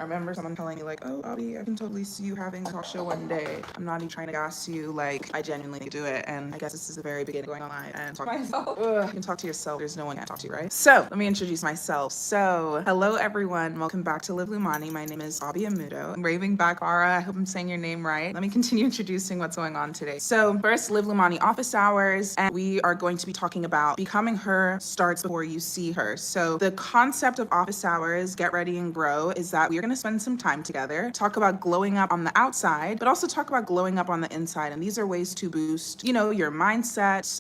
I remember someone telling me like, oh, Bobby, I can totally see you having a talk show one day. I'm not even trying to gas you. Like, I genuinely do it. And I guess this is the very beginning going online and talk to myself. Ugh, you can talk to yourself. There's no one I can talk to, right? So let me introduce myself. So hello, everyone. Welcome back to Live Lumani. My name is Bobby Amudo. I'm raving back, Ara. I hope I'm saying your name right. Let me continue introducing what's going on today. So first, Live Lumani Office Hours. And we are going to be talking about becoming her starts before you see her. So the concept of office hours, get ready and grow, is that we are going to spend some time together, talk about glowing up on the outside, but also talk about glowing up on the inside. And these are ways to boost, your mindset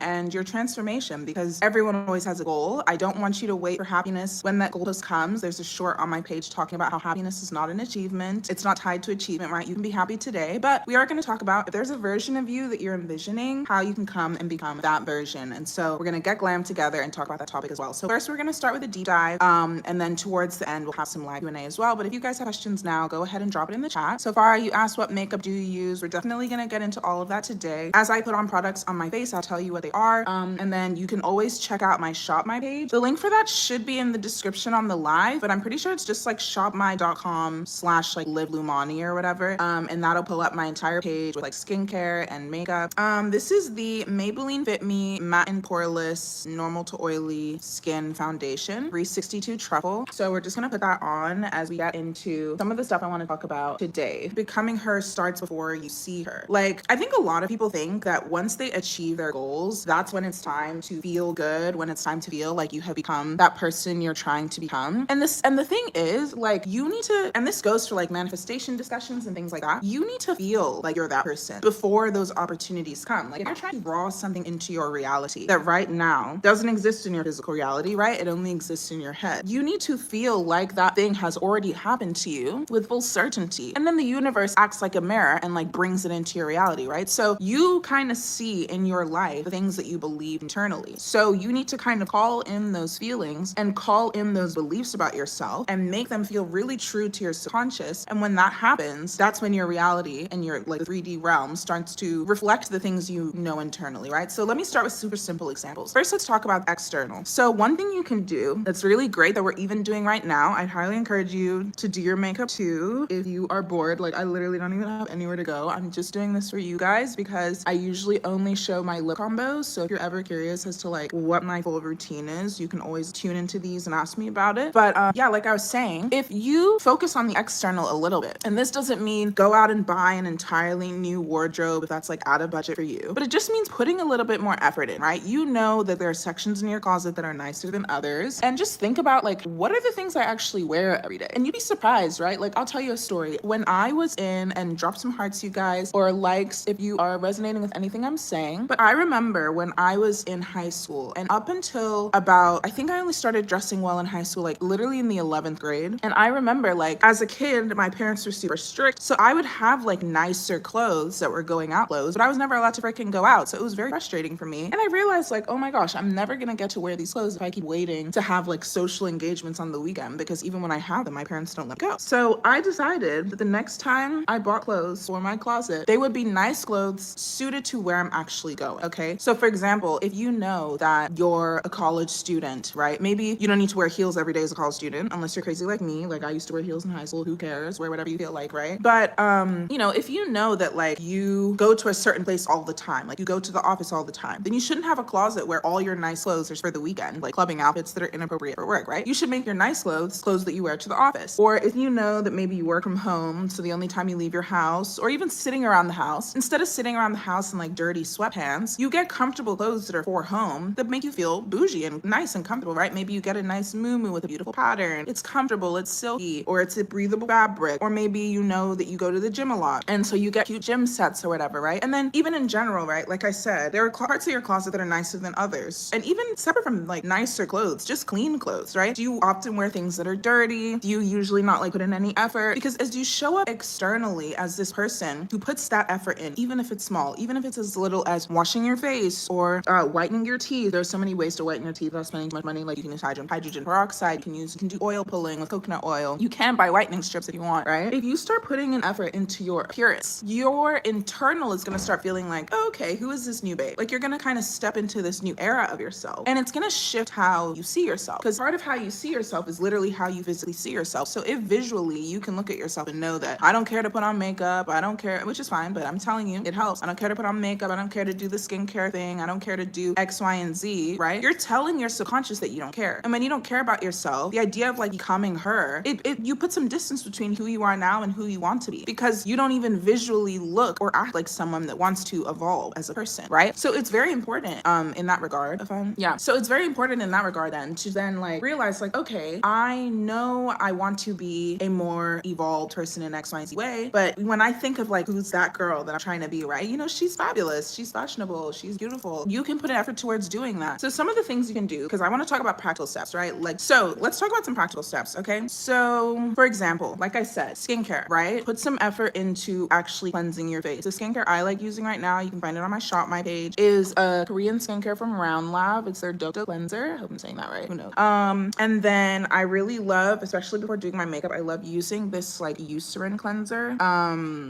and your transformation, because everyone always has a goal. I don't want you to wait for happiness when that goal post comes. There's a short on my page talking about how happiness is not an achievement. It's not tied to achievement, right? You can be happy today, but we are going to talk about if there's a version of you that you're envisioning, how you can come and become that version. And so we're going to get glam together and talk about that topic as well. So first, we're going to start with a deep dive, and then towards the end, we'll have some live Q&A as well. But if you guys have questions now, go ahead and drop it in the chat. So far, you asked what makeup do you use. We're definitely going to get into all of that today. As I put on products on my face, I'll tell you what they are. And then you can always check out my Shop My page. The link for that should be in the description on the live, but I'm pretty sure it's just like shopmy.com/Live Lumani or whatever. And that'll pull up my entire page with like skincare and makeup. This is the Maybelline Fit Me Matte and Poreless Normal to Oily Skin Foundation 362 Truffle. So we're just gonna put that on as we get into some of the stuff I want to talk about today. Becoming her starts before you see her. Like, I think a lot of people think that once they achieve their goals, that's when it's time to feel good, when it's time to feel like you have become that person you're trying to become. And the thing is, like, you need to, and this goes for like manifestation discussions and things like that, you need to feel like you're that person before those opportunities come. Like, if you're trying to draw something into your reality that right now doesn't exist in your physical reality, right? It only exists in your head. You need to feel like that thing has already happened to you with full certainty. And then the universe acts like a mirror and like brings it into your reality, right? So you kind of see in your life the things that you believe internally. So you need to kind of call in those feelings and call in those beliefs about yourself and make them feel really true to your subconscious. And when that happens, that's when your reality and your like 3D realm starts to reflect the things you know internally, right? So let me start with super simple examples. First, let's talk about external. So one thing you can do that's really great that we're even doing right now, I'd highly encourage you to do your makeup too if you are bored. Like, I literally don't even have anywhere to go. I'm just doing this for you guys because I usually only show my lip combos. So if you're ever curious as to like what my full routine is, you can always tune into these and ask me about it. But yeah, like I was saying, if you focus on the external a little bit, and this doesn't mean go out and buy an entirely new wardrobe if that's like out of budget for you, but it just means putting a little bit more effort in, right? You know that there are sections in your closet that are nicer than others, and just think about like, what are the things I actually wear every day? And you'd be surprised, right? Like, I'll tell you a story. When I was in, and drop some hearts, you guys, or likes if you are resonating with anything I'm saying, but I remember when I was in high school, and up until about, I think I only started dressing well in high school, like literally in the 11th grade. And I remember, like, as a kid, my parents were super strict, so I would have like nicer clothes that were going out clothes, but I was never allowed to freaking go out. So it was very frustrating for me. And I realized, like, oh my gosh, I'm never gonna get to wear these clothes if I keep waiting to have like social engagements on the weekend, because even when I have them, my parents don't let me go. So I decided that the next time I bought clothes for my closet, they would be nice clothes suited to where I'm actually going, okay? So for example, if you know that you're a college student, right? Maybe you don't need to wear heels every day as a college student, unless you're crazy like me. Like, I used to wear heels in high school. Who cares? Wear whatever you feel like, right? But, if you know that like you go to a certain place all the time, like you go to the office all the time, then you shouldn't have a closet where all your nice clothes are for the weekend, like clubbing outfits that are inappropriate for work, right? You should make your nice clothes that you wear to the office. Or if you know that maybe you work from home, so the only time you leave your house, or even sitting around the house, instead of sitting around the house in like dirty sweatpants, you get comfortable clothes that are for home that make you feel bougie and nice and comfortable, right? Maybe you get a nice muumuu with a beautiful pattern. It's comfortable, it's silky, or it's a breathable fabric. Or maybe you know that you go to the gym a lot, and so you get cute gym sets or whatever, right? And then even in general, right, like I said, there are parts of your closet that are nicer than others. And even separate from like nicer clothes, just clean clothes, right? Do you often wear things that are dirty? Do you usually not like put in any effort? Because as you show up externally as this person who puts that effort in, even if it's small, even if it's as little as washing your face or whitening your teeth. There's so many ways to whiten your teeth without spending too much money. Like, you can use hydrogen peroxide, you can do oil pulling with coconut oil. You can buy whitening strips if you want, right? If you start putting an effort into your appearance, your internal is gonna start feeling like, oh, okay, who is this new babe? Like, you're gonna kind of step into this new era of yourself, and it's gonna shift how you see yourself. Because part of how you see yourself is literally how you physically see yourself. yourself. So if visually you can look at yourself and know that I don't care to put on makeup, I don't care, which is fine, but I'm telling you, it helps. I don't care to put on makeup, I don't care to do the skincare thing, I don't care to do X, Y, and Z, right? You're telling your subconscious that you don't care. And when you don't care about yourself, the idea of like becoming her, you put some distance between who you are now and who you want to be, because you don't even visually look or act like someone that wants to evolve as a person, right? So it's very important in that regard. So it's very important in that regard then to then like realize like, okay, I know I want to be a more evolved person in X, Y, and Z way, but when I think of like who's that girl that I'm trying to be, right? You know, she's fabulous, she's fashionable, she's beautiful. You can put an effort towards doing that. So some of the things you can do, because I want to talk about practical steps, right? Like, so let's talk about some practical steps, okay? So for example, like I said, skincare, right? Put some effort into actually cleansing your face. The skincare I like using right now, you can find it on my Shop My page, is a Korean skincare from Round Lab. It's their Dokdo cleanser. I hope I'm saying that right. Who knows? And then I really love, especially before doing my makeup, I love using this like Eucerin cleanser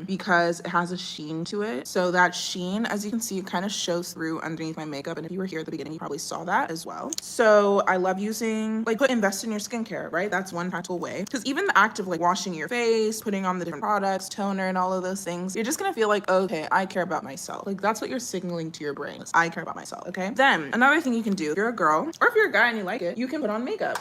because it has a sheen to it. So that sheen, as you can see, it kind of shows through underneath my makeup. And if you were here at the beginning, you probably saw that as well. So I love using, like, invest in your skincare, right? That's one practical way. Because even the act of like washing your face, putting on the different products, toner, and all of those things, you're just gonna feel like, okay, I care about myself. Like, that's what you're signaling to your brain. I care about myself, okay? Then another thing you can do, if you're a girl or if you're a guy and you like it, you can put on makeup.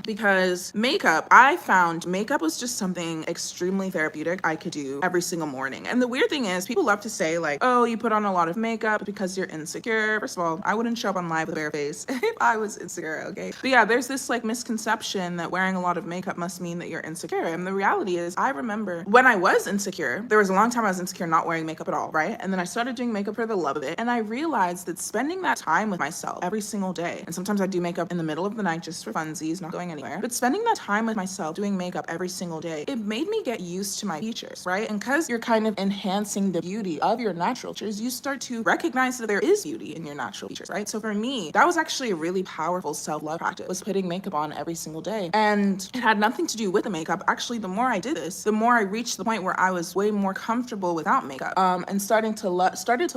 Because makeup, I found makeup was just something extremely therapeutic I could do every single morning. And the weird thing is, people love to say like, oh, you put on a lot of makeup because you're insecure. First of all, I wouldn't show up on live with a bare face if I was insecure, okay? But yeah, there's this like misconception that wearing a lot of makeup must mean that you're insecure. And the reality is, I remember when I was insecure, there was a long time I was insecure not wearing makeup at all, right? And then I started doing makeup for the love of it. And I realized that spending that time with myself every single day, and sometimes I do makeup in the middle of the night just for funsies, not going anywhere, but spending that time with myself doing makeup every single day, it made me get used to my features, right? And because you're kind of enhancing the beauty of your natural features, you start to recognize that there is beauty in your natural features, right? So for me, that was actually a really powerful self-love practice, was putting makeup on every single day. And it had nothing to do with the makeup. Actually, the more I did this, the more I reached the point where I was way more comfortable without makeup, and started to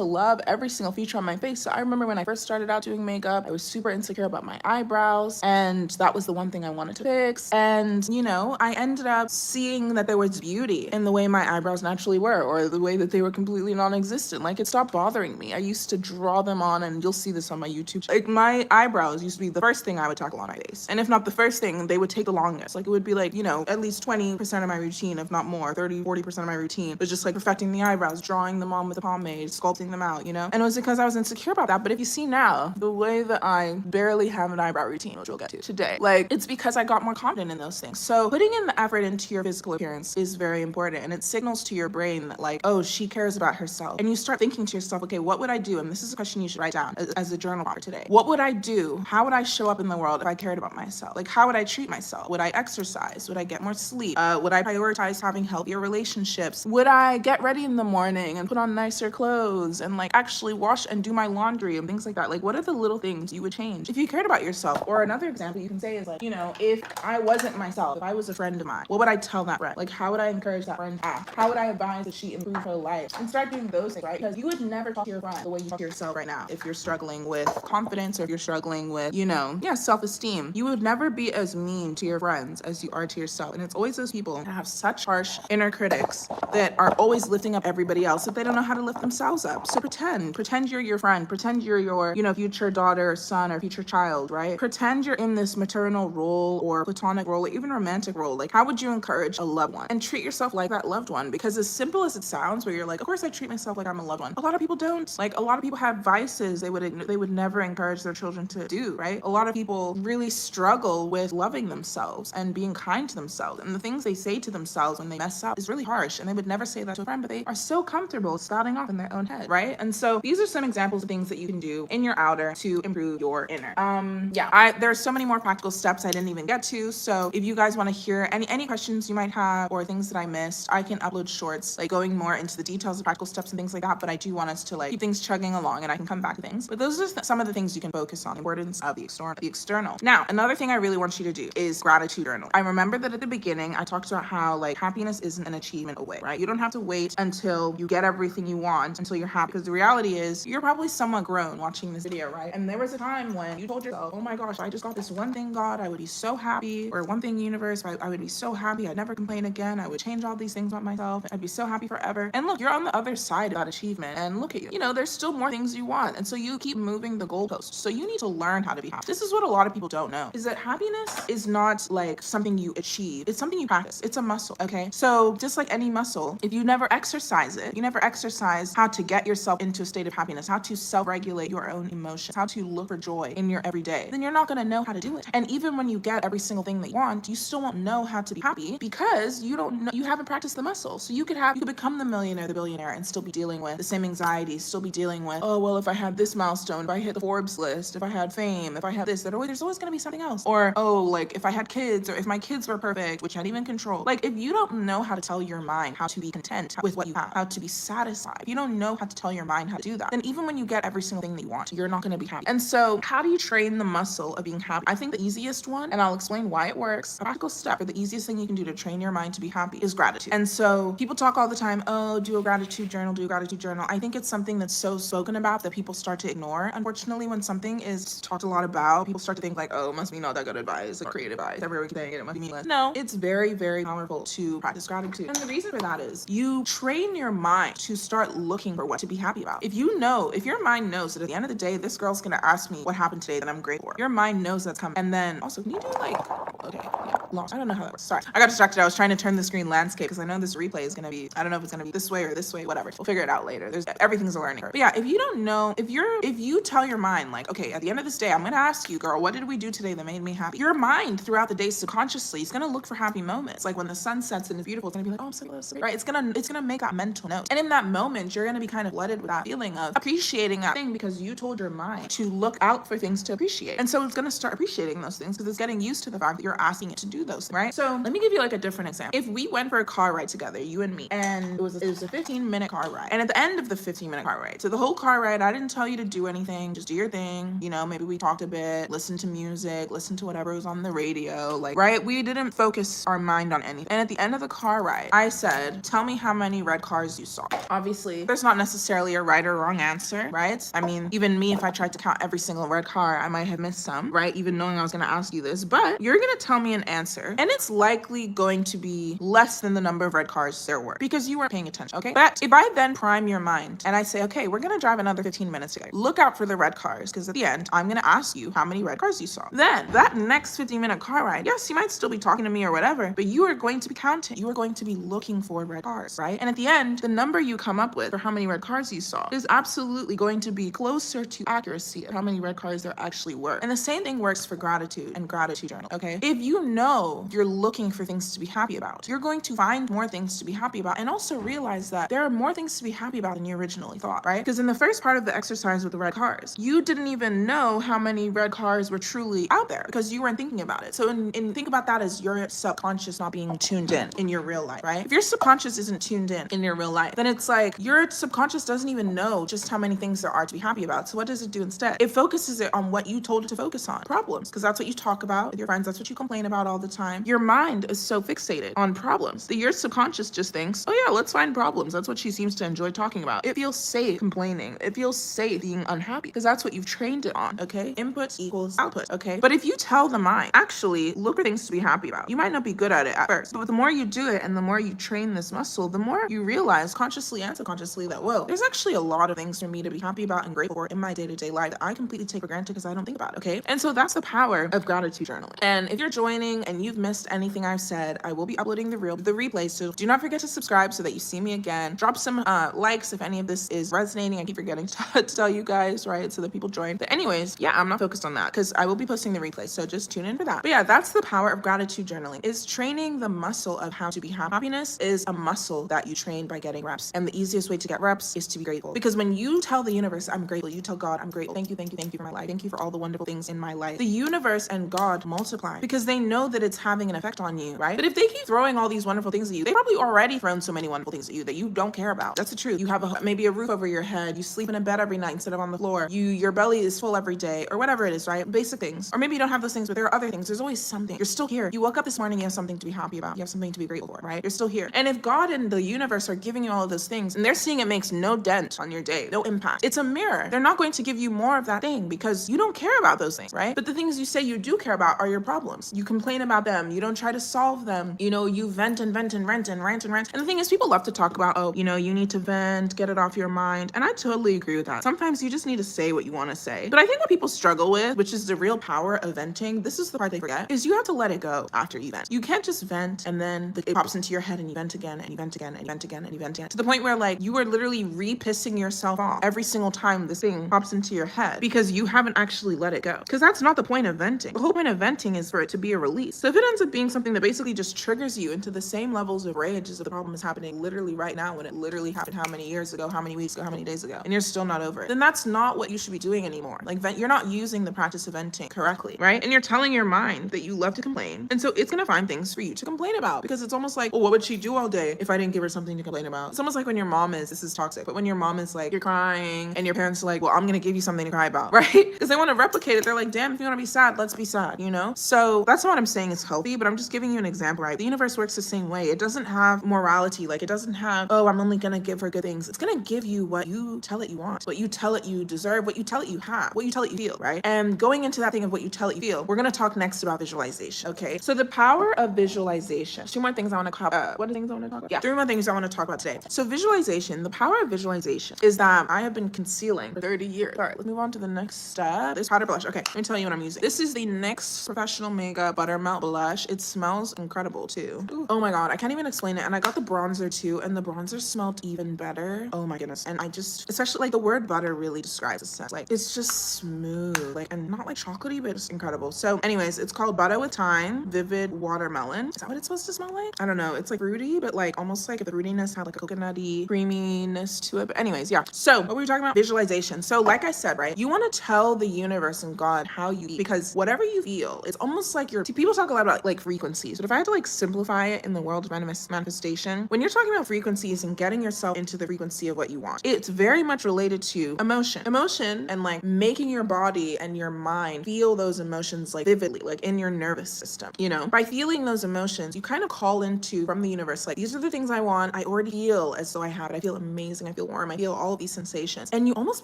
love every single feature on my face. So I remember when I first started out doing makeup, I was super insecure about my eyebrows, and that was the one thing I wanted to fix. And you know, I ended up seeing that there was beauty in the way my eyebrows naturally were, or the way that they were completely non-existent. Like, it stopped bothering me. I used to draw them on, and you'll see this on my YouTube. Like, my eyebrows used to be the first thing I would tackle on my face, and if not the first thing, they would take the longest. Like, it would be like, you know, at least 20% of my routine, if not more, 30-40% of my routine was just like perfecting the eyebrows, drawing them on with a pomade, sculpting them out, you know? And it was because I was insecure about that. But if you see now, the way that I barely have an eyebrow routine, which we'll get to today, like, it's because I got more confident in those things. So putting in the effort into your physical appearance is very important, and it signals to your brain that like, oh, she cares about herself. And you start thinking to yourself, okay, what would I do? And this is a question you should write down as a journal for today. What would I do? How would I show up in the world if I cared about myself? Like, how would I treat myself? Would I exercise? Would I get more sleep? Would I prioritize having healthier relationships? Would I get ready in the morning and put on nicer clothes and like actually wash and do my laundry and things like that? Like, what are the little things you would change if you cared about yourself? Or another example you can say is like, you know, if I wasn't myself, if I was a friend of mine, what would I tell that friend? Like, how would I encourage that friend to act? How would I advise that she improve her life? And start doing those things, right? Because you would never talk to your friend the way you talk to yourself right now. If you're struggling with confidence, or if you're struggling with, you know, self-esteem, you would never be as mean to your friends as you are to yourself. And it's always those people that have such harsh inner critics that are always lifting up everybody else that they don't know how to lift themselves up. So pretend you're your friend, pretend you're your, you know, future daughter or son or future child, right? Pretend you're in this maternal role or platonic role or even romantic role. Like, how would you encourage a loved one? And treat yourself like that loved one. Because as simple as it sounds, where you're like, of course I treat myself like I'm a loved one, a lot of people don't. Like, a lot of people have vices they would never encourage their children to do, right? A lot of people really struggle with loving themselves and being kind to themselves, and the things they say to themselves when they mess up is really harsh, and they would never say that to a friend, but they are so comfortable spouting off in their own head, right? And so these are some examples of things that you can do in your outer to improve your inner. There are so many more practical steps I didn't even get to, so if you guys want to hear any questions you might have or things that I missed, I can upload shorts like going more into the details of practical steps and things like that, but I do want us to like keep things chugging along, and I can come back to things. But those are some of the things you can focus on, the importance of the external. Now, another thing I really want you to do is gratitude journal. I remember that at the beginning, I talked about how like happiness isn't an achievement away, right? You don't have to wait until you get everything you want until you're happy, because the reality is you're probably somewhat grown watching this video, right? And there was a time when you told yourself, oh my gosh, I just got this one thing, God, I would be so happy, or one thing, universe, universe, I would be so happy. I'd never complain again. I would change all these things about myself. I'd be so happy forever. And look, you're on the other side of that achievement. And look at you. You know, there's still more things you want. And so you keep moving the goalposts. So you need to learn how to be happy. This is what a lot of people don't know, is that happiness is not like something you achieve. It's something you practice. It's a muscle, okay? So just like any muscle, if you never exercise it, you never exercise how to get yourself into a state of happiness, how to self-regulate your own emotions, how to look for joy in your everyday, then you're not gonna know how to do it. And even when you get every single thing that you want, you still won't know how to be happy because you don't know, you haven't practiced the muscle. So you could become the millionaire, the billionaire, and still be dealing with the same anxieties, still be dealing with, oh, well, if I had this milestone, if I hit the Forbes list, if I had fame, if I had this, there's always gonna be something else. Or, oh, like if I had kids, or if my kids were perfect, which I'd even control. Like if you don't know how to tell your mind how to be content with what you have, how to be satisfied, if you don't know how to tell your mind how to do that, then even when you get every single thing that you want, you're not gonna be happy. And so how do you train the muscle of being happy? I think the easiest one, and I'll explain why it works, a practical step for the easiest thing you can do to train your mind to be happy is gratitude. And so people talk all the time, oh, do a gratitude journal, do a gratitude journal. I think it's something that's so spoken about that people start to ignore. Unfortunately, when something is talked a lot about, people start to think like, oh, it must be not that good advice, like creative advice, everyone saying it must be meaningless. No, it's very, very powerful to practice gratitude. And the reason for that is you train your mind to start looking for what to be happy about. If your mind knows that at the end of the day, this girl's gonna ask me what happened today that I'm grateful for, your mind knows that's coming. And then also, can you do like, okay, yeah, lost. I don't know how that works. Sorry, I got distracted. I was trying to turn the screen landscape because I know this replay is gonna be, I don't know if it's gonna be this way or this way, whatever. We'll figure it out later. Everything's a learning curve. But yeah, if you don't know, if you tell your mind like, okay, at the end of this day, I'm gonna ask you, girl, what did we do today that made me happy? Your mind throughout the day subconsciously is gonna look for happy moments. Like when the sun sets and it's beautiful, it's gonna be like, oh, I'm so close, right? It's gonna make that mental note. And in that moment, you're gonna be kind of flooded with that feeling of appreciating that thing because you told your mind to look out for things to appreciate. And so it's gonna start appreciating those things because it's getting used to the fact that you're asking it to do those things, right? So let me give you like a different example. If we went for a car ride together, you and me, and it was a 15-minute car ride. And at the end of the 15-minute car ride, so the whole car ride, I didn't tell you to do anything, just do your thing. You know, maybe we talked a bit, listened to music, listened to whatever was on the radio, like, right? We didn't focus our mind on anything. And at the end of the car ride, I said, tell me how many red cars you saw. Obviously, there's not necessarily a right or wrong answer, right? I mean, even me, if I tried to count every single red car, I might have missed some, right? Even knowing I was gonna ask you this, but you're gonna tell me an answer, and it's likely going to be less than the number of red cars there were because you weren't paying attention, okay? But if I then prime your mind and I say, okay, we're gonna drive another 15 minutes together. Look out for the red cars because at the end, I'm gonna ask you how many red cars you saw. Then that next 15-minute car ride, yes, you might still be talking to me or whatever, but you are going to be counting. You are going to be looking for red cars, right? And at the end, the number you come up with for how many red cars you saw is absolutely going to be closer to accuracy of how many red cars there actually were. And the same thing works for gratitude and gratitude journal, okay? If you know you're looking for things to be happy about, you're going to find more things to be happy about and also realize that there are more things to be happy about than you originally thought, right? Because in the first part of the exercise with the red cars, you didn't even know how many red cars were truly out there because you weren't thinking about it. So think about that as your subconscious not being tuned in your real life, right? If your subconscious isn't tuned in your real life, then it's like your subconscious doesn't even know just how many things there are to be happy about. So what does it do instead? It focuses it on what you told it to focus on, problems, because that's what you talk about with your friends. That's what you complain about all the time. Your mind is so fixated on problems that your subconscious just thinks, oh yeah, let's find problems. That's what she seems to enjoy talking about. It feels safe complaining. It feels safe being unhappy because that's what you've trained it on, okay? Input equals output, okay? But if you tell the mind, actually look for things to be happy about, you might not be good at it at first, but the more you do it and the more you train this muscle, the more you realize consciously and subconsciously that, whoa, there's actually a lot of things for me to be happy about and grateful for in my day-to-day life that I completely take for granted because I don't think about it, okay? And so that's the power of gratitude journaling. And if you're joining and you've missed anything I've said, I will be uploading the replay, so do not forget to subscribe so that you see me again. Drop some likes if any of this is resonating. I keep forgetting to tell you guys, right, so that people join. But anyways, yeah, I'm not focused on that because I will be posting the replay, so just tune in for that. But yeah, that's the power of gratitude journaling, is training the muscle of how to be happy. Happiness is a muscle that you train by getting reps, and the easiest way to get reps is to be grateful, because when you tell the universe, I'm grateful, you tell God, I'm grateful, thank you for my life, thank you for all the wonderful things in my life, the universe and God multiply because they know that it's having an effect on you, right? But if they keep throwing all these wonderful things at you, they probably already thrown so many wonderful things at you that you don't care about. That's the truth. You have maybe a roof over your head, you sleep in a bed every night instead of on the floor, your belly is full every day, or whatever it is, right? Basic things. Or maybe you don't have those things, but there are other things. There's always something. You're still here. You woke up this morning, you have something to be happy about. You have something to be grateful for, right? You're still here. And if God and the universe are giving you all of those things and they're seeing it makes no dent on your day, no impact, it's a mirror. They're not going to give you more of that thing because you don't care about those things, right? But the things you say you do care about are your problems. You complain about them. You don't try to solve them. You know, you vent and vent and rant and rant and rant. And the thing is, people love to talk about, oh, you know, you need to vent, get it off your mind. And I totally agree with that. Sometimes you just need to say what you want to say. But I think what people struggle with, which is the real power of venting, this is the part they forget, is you have to let it go after you vent. You can't just vent and then it pops into your head and you vent again and you vent again and you vent again and you vent again, to the point where like you are literally re-pissing yourself off every single time this thing pops into your head because you haven't actually let it go. Because that's not the point of venting. The whole point of venting is for it to be a release. So if it ends up being something that basically just triggers you into the same levels of rage as the problem is happening literally right now, when it literally happened how many years ago, how many weeks ago, how many days ago, and you're still not over it, then that's not what you should be doing anymore. Like you're not using the practice of venting correctly, right? And you're telling your mind that you love to complain. And so it's gonna find things for you to complain about, because it's almost like, well, what would she do all day if I didn't give her something to complain about? It's almost like when your mom is, this is toxic, but when your mom is like, you're crying and your parents are like, well, I'm gonna give you something to cry about, right? Because they want to replicate it. They're like, damn, if you want to be sad, let's be sad, you know? So that's what I'm saying is healthy, but I'm just giving you an example, right? The universe works the same way. It doesn't have morality. Like it doesn't have, oh, I'm only gonna give her good things. It's gonna give you what you tell it you want, what you tell it you deserve, what you tell it you have, what you tell it you feel, right? And going into that thing of what you tell it you feel, we're gonna talk next about visualization, okay? So the power of visualization. Two more things I want to cover. What are things I want to talk about? Yeah, three more things I want to talk about today. So visualization, the power of visualization is that I have been concealing for 30 years. All right, let's move on to the next step. This powder blush. Okay, let me tell you what I'm using. This is the NYX Professional Makeup Buttermelt Blush. It smells incredible too. Ooh. Oh my god, I can't even explain it. And I got the bronzer too, and the bronzer smelled even better. Oh my goodness. And I just, especially like the word butter really describes the scent. Like it's just smooth, like, and not like chocolatey, but it's incredible. So anyways, it's called Butter with Time Vivid Watermelon. Is that what it's supposed to smell like? I don't know. It's like fruity, but like almost like the fruitiness had like a coconutty creaminess to it. But anyways, yeah. So what were we talking about? Visualization. So like I said, right, you want to tell the universe and God how you feel, because whatever you feel, it's almost like people talk a lot about like frequencies, but if I had to like simplify it in the world of manifestation, when you're talking about frequencies and getting yourself into the frequency of what you want, it's very much related to emotion and like making your body and your mind feel those emotions like vividly, like in your nervous system. You know, by feeling those emotions, you kind of call into from the universe, like, these are the things I want. I already feel as though I have it. I feel amazing. I feel warm. I feel all of these sensations. And you almost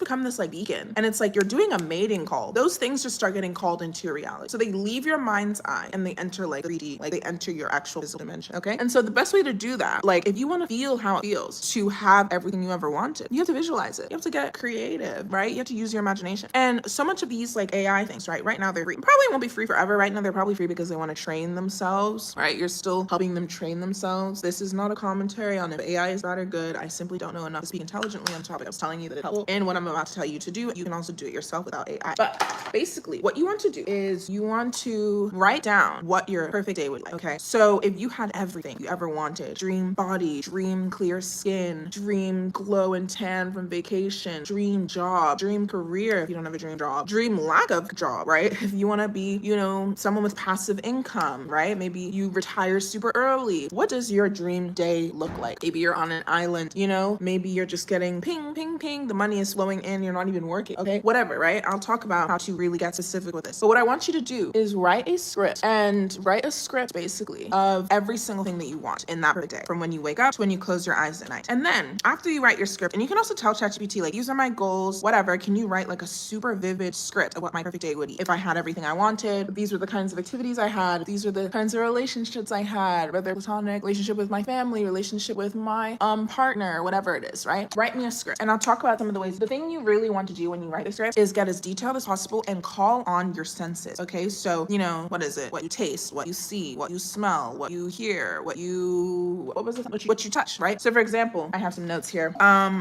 become this like beacon. And it's like you're doing a mating call. Those things just start getting called into your reality. So they leave your mind's eye and they enter like 3D, like they enter your actual physical dimension. Okay. And so the best way to do that, like if you want to feel how it feels to have everything you ever wanted, you have to visualize it. You have to get creative, right? You have to use your imagination. And so much of these like AI things, right now they're free. Probably won't be free forever. Right now they're probably free because they want to train themselves, right? You're still helping them train themselves. This is not a commentary on if AI is bad or good. I simply don't know enough to speak intelligently on the topic. I was telling you that it's helpful. And what I'm about to tell you to do, you can also do it yourself without AI. But basically what you want to do is you want to write down what your perfect day would be like. Okay. So if you had everything you ever wanted, dream body, dream clear skin, dream glow and tan from vacation, dream job, dream career, if you don't have a dream job, dream lack of job, right? If you want to be, you know, someone with passive income, right? Maybe you retire super early. What does your dream day look like? Maybe you're on an island, you know, maybe you're just getting ping, ping, ping. The money is flowing in. You're not even working. Okay. Whatever, right? I'll talk about how to really get specific with this. But what I want you to do is write a script basically of every single thing that you want in that perfect day, from when you wake up to when you close your eyes at night. And then after you write your script, and you can also tell ChatGPT, like, these are my goals, whatever, can you write like a super vivid script of what my perfect day would be? If I had everything I wanted, these were the kinds of activities I had, these were the kinds of relationships I had, whether platonic, relationship with my family, relationship with my partner, whatever it is, right? Write me a script. And I'll talk about some of the ways. The thing you really want to do when you write a script is get as detailed as possible and call on your senses. Okay. So, you know, what is it? What you taste, what you see, what you smell, what you hear, what you touch, right? So for example, I have some notes here.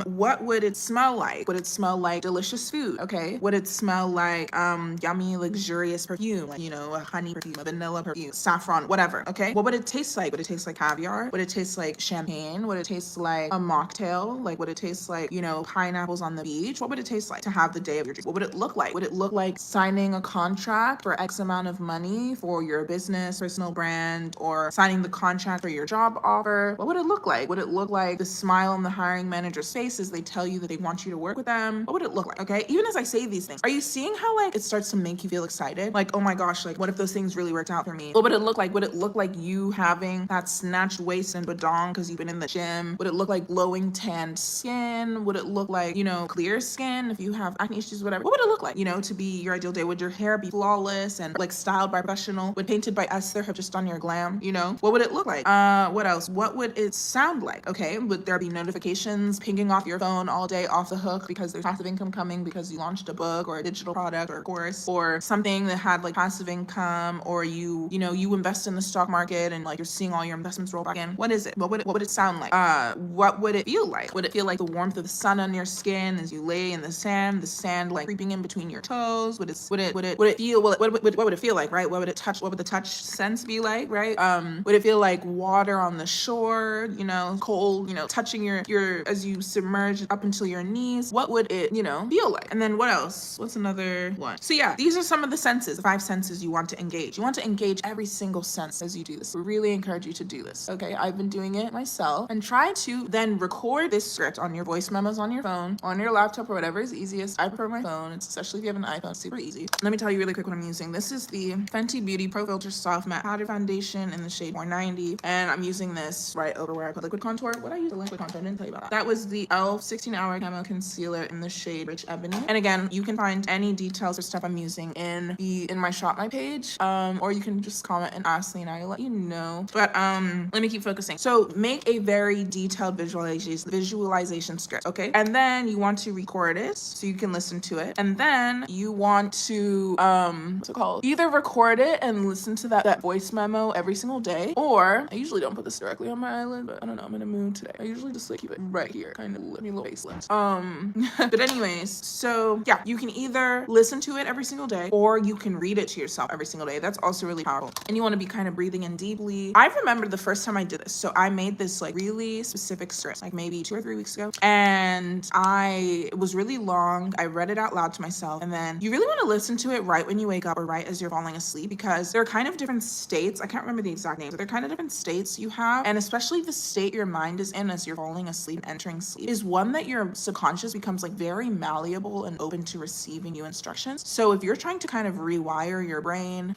What would it smell like? Would it smell like delicious food? Okay. Would it smell like yummy, luxurious perfume? Like, you know, a honey perfume, a vanilla perfume, saffron, whatever. Okay. What would it taste like? Would it taste like caviar? Would it taste like champagne? Would it taste like a mocktail? Like, would it taste like, you know, pineapples on the beach? What would it taste like to have the day of your dreams? What would it look like? Would it look like signing a contract for X amount of money for your business, personal brand, or signing the contract for your job offer? What would it look like? Would it look like the smile on the hiring manager's face as they tell you that they want you to work with them? What would it look like? Okay. Even as I say these things, are you seeing how like it starts to make you feel excited? Like, oh my gosh, like what if those things really worked out for me? What would it look like? Would it look like you having that snatched waist and badong because you've been in the gym? Would it look like glowing tanned skin? Would it look like, you know, clear skin if you have acne issues, whatever? What would it look like, you know, to be your ideal day? Would your hair be flawless and like styled by a professional? Would painted by Esther have just done your glam, you know? What would it look like? What else? What would it sound like? Okay, would there be notifications pinging off your phone all day off the hook because there's passive income coming because you launched a book or a digital product or a course or something that had like passive income, or you invest in the stock market and like you're seeing all your investments roll back in? What is it? What would it sound like? What would it feel like? Would it feel like the warmth of the sun on your skin as you lay in the sand like creeping in between your toes? Would it feel, what would it feel like, right? What would it touch? What would the touch sense be like, right? Would it feel like water on the shore, you know, cold, you know, touching your as you submerge up until your knees? What would it, you know, feel like? And then what else? What's another one? So yeah, these are some of the senses, the 5 senses you want to engage. You want to engage every single sense as you do this. We really encourage you to do this. Okay, I've been doing it myself, and try to then record this script on your voice memos on your phone, on your laptop, or whatever is easiest. I prefer my phone. It's especially if you have an iPhone, it's super easy. Let me tell you really quick what I'm using. This is the Fenty Beauty Pro Filt'r Soft Matte Powder Foundation in the shade 490, and I'm using this right over where I put liquid contour. What I use the liquid contour, I didn't tell you about that. That was the e.l.f. 16-Hour Camo Concealer in the shade Rich Ebony. And again, you can find any details or stuff I'm using in my Shop My page, or you can just comment and ask me and I'll let you know. But let me keep focusing. So make a very detailed visualization script, okay? And then you want to record it so you can listen to it. And then you want to what's it called? Either record it and listen to that voice memo every single day, or I usually don't put this directly on my eyelid, but I don't know, I'm in a mood today. I usually just like keep it right here, kind of let me a little facelift. But anyways, so yeah, you can either listen to it every single day or you can read it to yourself every single day. That's also really powerful. And you want to be kind of breathing in deeply. I remember the first time I did this. So I made this like really specific script, like maybe 2 or 3 weeks ago. And it was really long. I read it out loud to myself. And then you really want to listen to it right when you wake up or right as you're falling asleep, because there are kind of different states. I can't remember the exact names, but they're kind of different states you have. And especially the state your mind is in as you're falling asleep, entering sleep, is one that your subconscious becomes like very malleable and open to receiving new instructions. So if you're trying to kind of rewire your brain,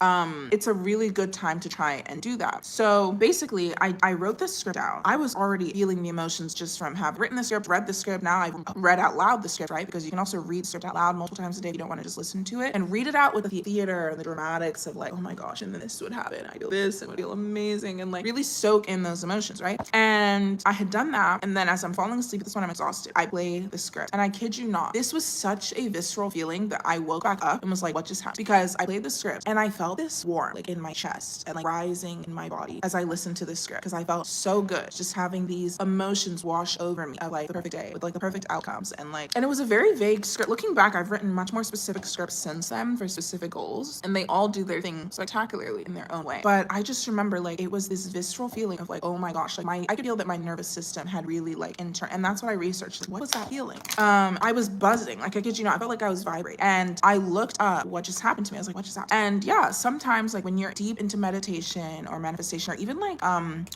it's a really good time to try and do that. So basically, I wrote this script out. I was already feeling the emotions just from having written the script, read the script. Now I've read out loud the script, right? Because you can also read the script out loud multiple times a day. You don't want to just listen to it, and read it out with the theater and the dramatics of like, oh my gosh, and then this would happen. I do this, it would feel amazing, and like really soak in those emotions, right? And I had done that, and then as I'm falling asleep, this one I'm exhausted, I play the script, and I kid you not, this was such a visceral feeling that I woke back up and was like, what just happened? Because I played the script and I felt this warmth like in my chest and like rising in my body as I listened to this script, because I felt so good just having these emotions wash over me of like the perfect day with like the perfect outcomes. And it was a very vague script. Looking back, I've written much more specific scripts since then for specific goals, and they all do their thing spectacularly in their own way. But I just remember like it was this visceral feeling of like, oh my gosh, like I could feel that my nervous system had really like and that's what I researched. Like, what was that feeling? I was buzzing, like I kid you not, I felt like I was vibrating. And I looked up what just happened to me. I was like, what just happened? And yeah, sometimes like when you're deep into meditation or manifestation, or even like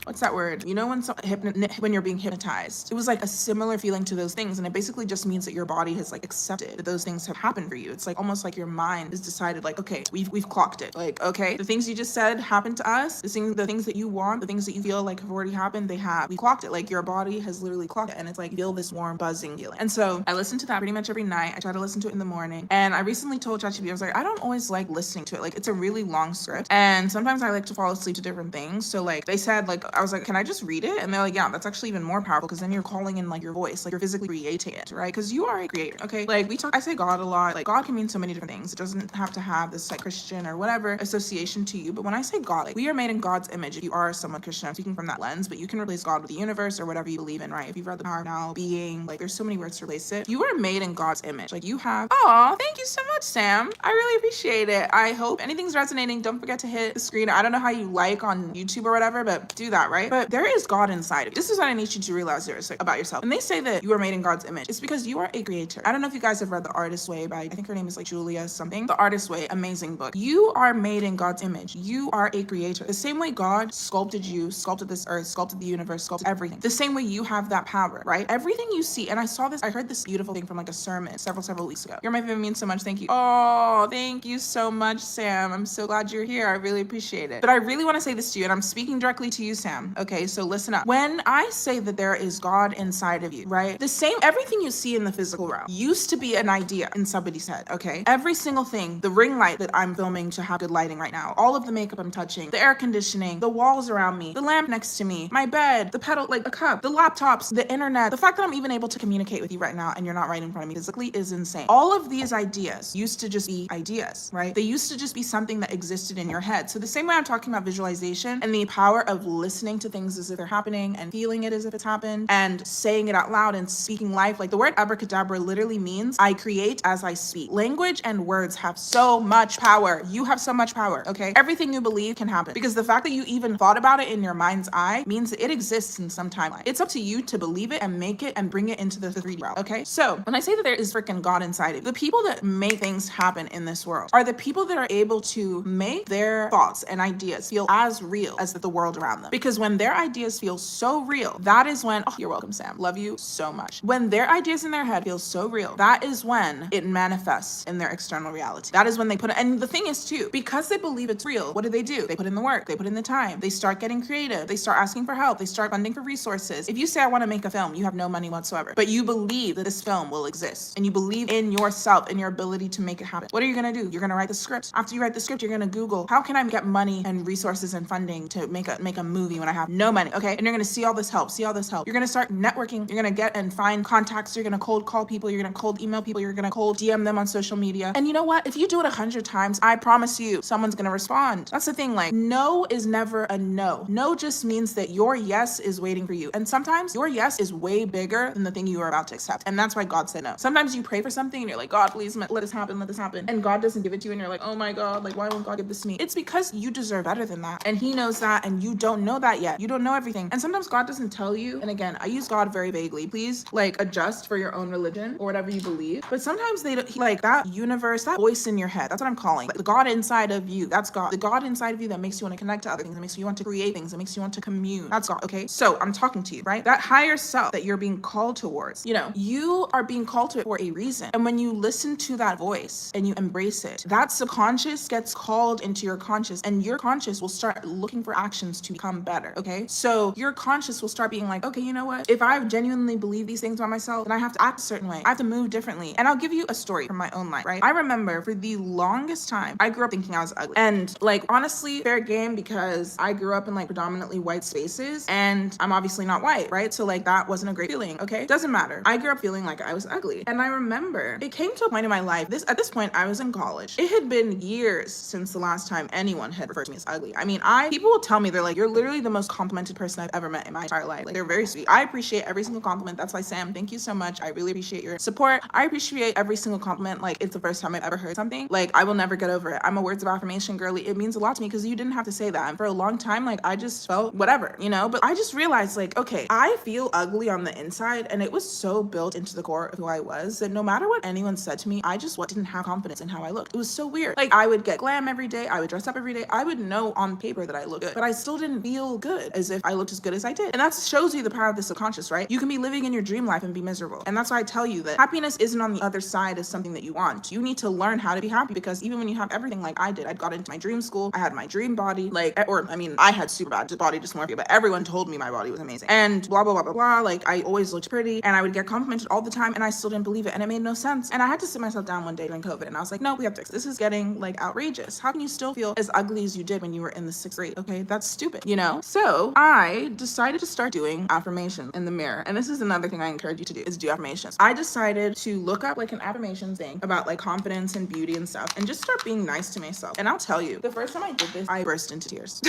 what's that word? You know, when you're being hypnotized, it was like a similar feeling to those things. And it basically just means that your body has like accepted that those things have happened for you. It's like almost like your mind has decided like, okay, we've clocked it. Like, okay, the things you just said happened to us. The things that you want, the things that you feel like have already happened, we clocked it. Like your body has literally clocked it, and it's like you feel this warm buzzing feeling. And so I listen to that pretty much every night. I try to listen to it in the morning. And I recently told ChatGPT, I was like, I don't always like listening to it. Like it's a really long script, and sometimes I like to fall asleep to different things. So like they said, like I was like, can I just read it? And they're like, yeah, that's actually even more powerful, because then you're calling in like your voice, like you're physically creating it, right? Because you are a creator. Okay, like I say God a lot. Like God can mean so many different things. It doesn't have to have this like Christian or whatever association to you. But when I say God, like we are made in God's image. If you are somewhat Christian, I'm speaking from that lens, but you can replace God with the universe or whatever you believe in, right? If you've read The Power of Now, Being, like there's so many words to replace it. You are made in God's image. Like you have, oh, thank you so much, Sam. I really appreciate it. I hope anything's resonating. Don't forget to hit the screen. I don't know how you like on YouTube or whatever, but do that, right? But there is God inside of you. This is what I need you to realize about yourself. And they say that you are made in God's image. It's because you are a creator. I don't know if you guys have read The Artist's Way by, I think her name is like Julia something. The Artist's Way, amazing book. You are made in God's image. You are a creator. The same way God sculpted you, sculpted this earth, sculpted the universe, sculpted everything. The same way you have that power, right? Everything you see, and I heard this beautiful thing from like a sermon several weeks ago. You're my favorite, means so much. Thank you. Oh, thank you so much, Sam. I'm so glad you're here. I really appreciate it. But I really want to say this to you, and I'm speaking directly to you, Sam. Okay, so listen up. When I say that there is God inside of you, right? Everything you see in the physical realm used to be an idea in somebody's head, okay? Every single thing, the ring light that I'm filming to have good lighting right now, now, all of the makeup I'm touching, the air conditioning, the walls around me, the lamp next to me, my bed, the pedal, like a cup, the laptops, the internet, the fact that I'm even able to communicate with you right now and you're not right in front of me physically is insane. All of these ideas used to just be ideas, right? They used to just be something that existed in your head. So the same way I'm talking about visualization and the power of listening to things as if they're happening and feeling it as if it's happened and saying it out loud and speaking life, like the word abracadabra literally means I create as I speak. Language and words have so much power. You have so much power, okay? Everything you believe can happen because the fact that you even thought about it in your mind's eye means that it exists in some timeline. It's up to you to believe it and make it and bring it into the 3D realm, okay? So when I say that there is freaking God inside of you, the people that make things happen in this world are the people that are able to make their thoughts and ideas feel as real as the world around them. Because when their ideas feel so real, that is when, oh, you're welcome, Sam. Love you so much. When their ideas in their head feel so real, that is when it manifests in their external reality. That is when they put it, and the thing is too, because they believe it's real, what do? They put in the work, they put in the time, they start getting creative, they start asking for help, they start funding for resources. If you say, I want to make a film, you have no money whatsoever, but you believe that this film will exist and you believe in yourself and your ability to make it happen. What are you going to do? You're going to write the script. After you write the script, you're going to Google, how can I get money and resources and funding to make a movie when I have no money? Okay. And you're going to see all this help. You're going to start networking. You're going to get and find contacts. You're going to cold call people. You're going to cold email people. You're going to cold DM them on social media. And you know what? If you do it 100 times, I promise you someone's going to respond. That's the thing. Like, no is never a no. No just means that your yes is waiting for you. And sometimes your yes is way bigger than the thing you are about to accept. And that's why God said no. Sometimes you pray for something and you're like, God, please let this happen. Let this happen. And God doesn't give it to you. And you're like, oh my God, like, why won't God give this to me? It's because you deserve better than that. And he knows that. And you don't know that yet. You don't know everything. And sometimes God doesn't tell you. And again, I use God very vaguely. Please like adjust for your own religion or whatever you believe. But sometimes they don't, like that universe, that voice in your head, that's what I'm calling it. The God inside of you, that's God. The God inside of you that makes you want to connect to other things, that makes you want to create things, that makes you want to commune. That's God. Okay. So I'm talking to you, right? That higher self that you're being called towards, you know, you are being called to it for a reason. And when you listen to that voice and you embrace it, that subconscious gets called into your conscious, and your conscious will start looking for actions to become better. Okay. So your conscious will start being like, okay, you know what? If I genuinely believe these things about myself, then I have to act a certain way. I have to move differently. And I'll give you a story from my own life, right? I remember for the longest time, I grew up thinking I was ugly. And like, honestly, fair game, because I grew up in like predominantly white spaces and I'm obviously not white, right? So like that wasn't a great feeling. Okay. Doesn't matter. I grew up feeling like I was ugly. And I remember it came to a point in my life, at this point, I was in college. It had been years since the last time anyone had referred to me as ugly. I mean, people will tell me, they're like, you're literally the most complimented person I've ever met in my entire life. Like, they're very sweet. I appreciate every single compliment. That's why, Sam, thank you so much. I really appreciate your support. I appreciate every single compliment. Like, it's the first time I've ever heard something. Like, I will never get over it. I'm a words of affirmation girly. It means a lot to me because you didn't have to say that. And for a long time, like, I just felt whatever, you know? But I just realized, like, okay, I feel ugly on the inside, and it was so built into the core of who I was that no matter what anyone said to me, I just didn't have confidence in how I looked. It was so weird. Like, I would get glam every day. I would dress up every day. I would know on paper that I look good, but I still didn't feel good as if I looked as good as I did. And that shows you the power of the subconscious, right? You can be living in your dream life and be miserable. And that's why I tell you that happiness isn't on the other side of something that you want. You need to learn how to be happy, because even when you have everything like I did, I'd got into my dream school. I had my dream body, I had super bad body dysmorphia, but everyone told me my body was amazing and blah, blah, blah, blah, blah. Like, I always looked pretty and I would get complimented all the time, and I still didn't believe it. And it made no sense. And I had to sit myself down one day during COVID, and I was like, no, we have to fix this. Is getting like outrageous. How can you still feel as ugly as you did when you were in the 6th grade? Okay, that's stupid, you know? So I decided to start doing affirmations in the mirror. And this is another thing I encourage you to do, is do affirmations. I decided to look up like an affirmations thing about like confidence and beauty and stuff, and just start being nice to myself. And I'll tell you, the first time I did this, I burst into tears.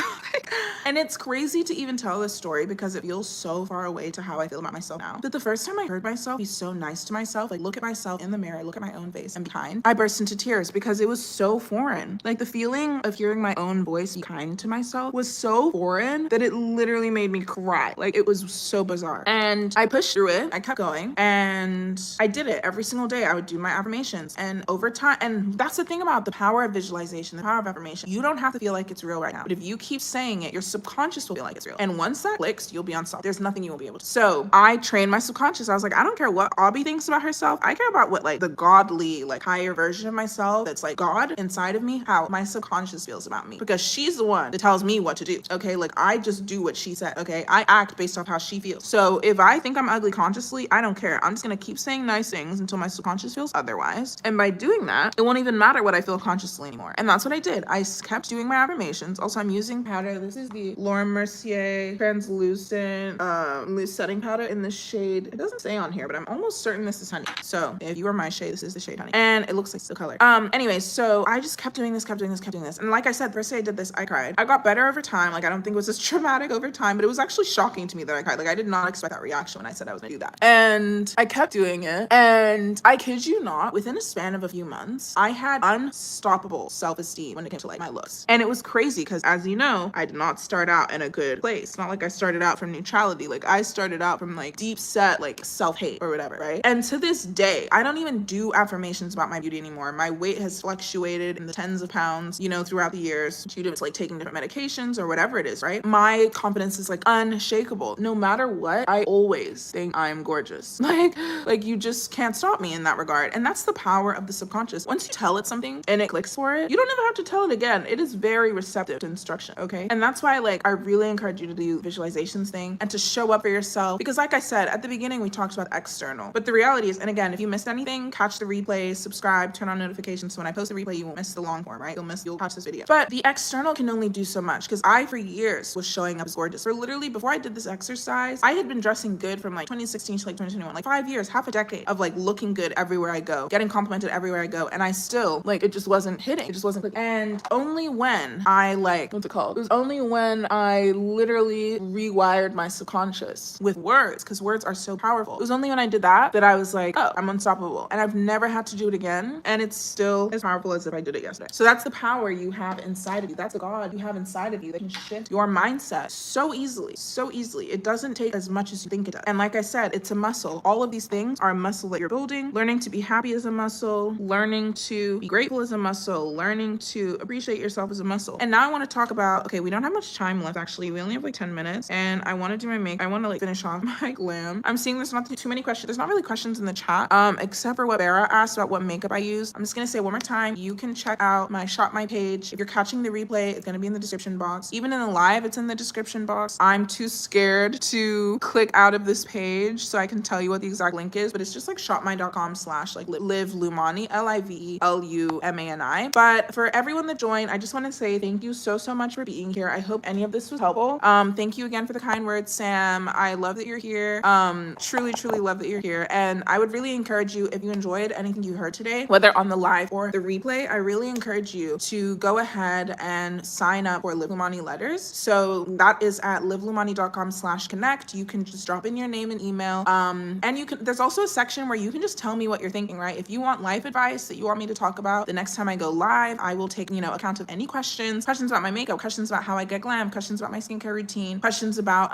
And it's crazy to even tell this story because it feels so far away to how I feel about myself now. But the first time I heard myself be so nice to myself, like look at myself in the mirror, look at my own face and be kind, I burst into tears because it was so foreign. Like, the feeling of hearing my own voice be kind to myself was so foreign that it literally made me cry. Like, it was so bizarre. And I pushed through it. I kept going and I did it every single day. I would do my affirmations, and over time, and that's the thing about the power of visualization, the power of affirmation. You don't have to feel like it's real right now, but if you keep saying it, your subconscious will feel like it's real. And once that clicks, you'll be unstoppable. There's nothing you won't be able to. So I trained my subconscious. I was like, I don't care what Abby thinks about herself. I care about what like the godly, like higher version of myself that's like God inside of me, how my subconscious feels about me, because she's the one that tells me what to do. Okay. Like, I just do what she said. Okay. I act based off how she feels. So if I think I'm ugly consciously, I don't care. I'm just going to keep saying nice things until my subconscious feels otherwise. And by doing that, it won't even matter what I feel consciously anymore. And that's what I did. kept doing my affirmations. Also, I'm using powder. This is the Laura Mercier translucent loose setting powder in the shade. It doesn't say on here, but I'm almost certain this is honey. So if you are my shade, this is the shade honey. And it looks like the color. Anyways, so I just kept doing this. And like I said, the first day I did this, I cried. I got better over time. Like, I don't think it was as traumatic over time, but it was actually shocking to me that I cried. Like, I did not expect that reaction when I said I was gonna do that. And I kept doing it. And I kid you not, within a span of a few months, I had unstoppable self-esteem when it came to like my looks. And it was crazy because, as you know, I did not start out in a good place. It's not like I started out from neutrality. Like, I started out from like deep set like self-hate or whatever, right? And to this day, I don't even do affirmations about my beauty anymore. My weight has fluctuated in the tens of pounds, you know, throughout the years due to it's like taking different medications or whatever it is, right? My confidence is like unshakable. No matter what, I always think I'm gorgeous. Like you just can't stop me in that regard. And that's the power of the subconscious. Once you tell it something and it clicks for it, you don't ever have to tell it again. It is very receptive to instruction, okay? And that's why like I really encourage you to do visualizations thing and to show up for yourself. Because like I said, at the beginning we talked about external. But the reality is, and again, if you missed anything, catch the replay, subscribe, turn on notifications. So when I post a replay, you won't miss the long form, right? You'll catch this video. But the external can only do so much because I, for years, was showing up as gorgeous. For literally, before I did this exercise, I had been dressing good from like 2016 to like 2021, like 5 years, half a decade of like looking good everywhere I go, getting complimented everywhere I go. And I still, like, it just wasn't hitting. It just wasn't clicking. And only when I like, what's it called? It was only when I literally rewired my subconscious with words, because words are so powerful. It was only when I did that I was like, oh, I'm unstoppable. And I've never had to do it again. And it's still as powerful as if I did it yesterday. So that's the power you have inside of you. That's the God you have inside of you that can shift your mindset so easily, so easily. It doesn't take as much as you think it does. And like I said, it's a muscle. All of these things are a muscle that you're building. Learning to be happy is a muscle. Learning to be grateful is a muscle. Learning to appreciate yourself is a muscle. And now I want to talk about, okay, we don't have much time left actually. We only have like 10 minutes and I want to do my makeup. I want to like finish off my glam. I'm seeing there's not too many questions. There's not really questions in the chat, except for what Vera asked about what makeup I use. I'm just going to say one more time, you can check out my Shop My page. If you're catching the replay, it's going to be in the description box. Even in the live, it's in the description box. I'm too scared to click out of this page so I can tell you what the exact link is, but it's just like shopmy.com/live Lumani, LIVELUMANI. But for everyone that joined, I just want to say thank you so much for being here. I hope any of this was helpful. Thank you again for the kind words, Sam. I love that you're here. Truly love that you're here. And I would really encourage you, if you enjoyed anything you heard today, whether on the live or the replay, I really encourage you to go ahead and sign up for Live Lumani letters. So that is at livelumani.com/connect. You can just drop in your name and email. And you can, there's also a section where you can just tell me what you're thinking, right? If you want life advice that you want me to talk about the next time I go live, I will take, account of any questions about my makeup, questions about how I get glam, questions about my skincare routine, questions about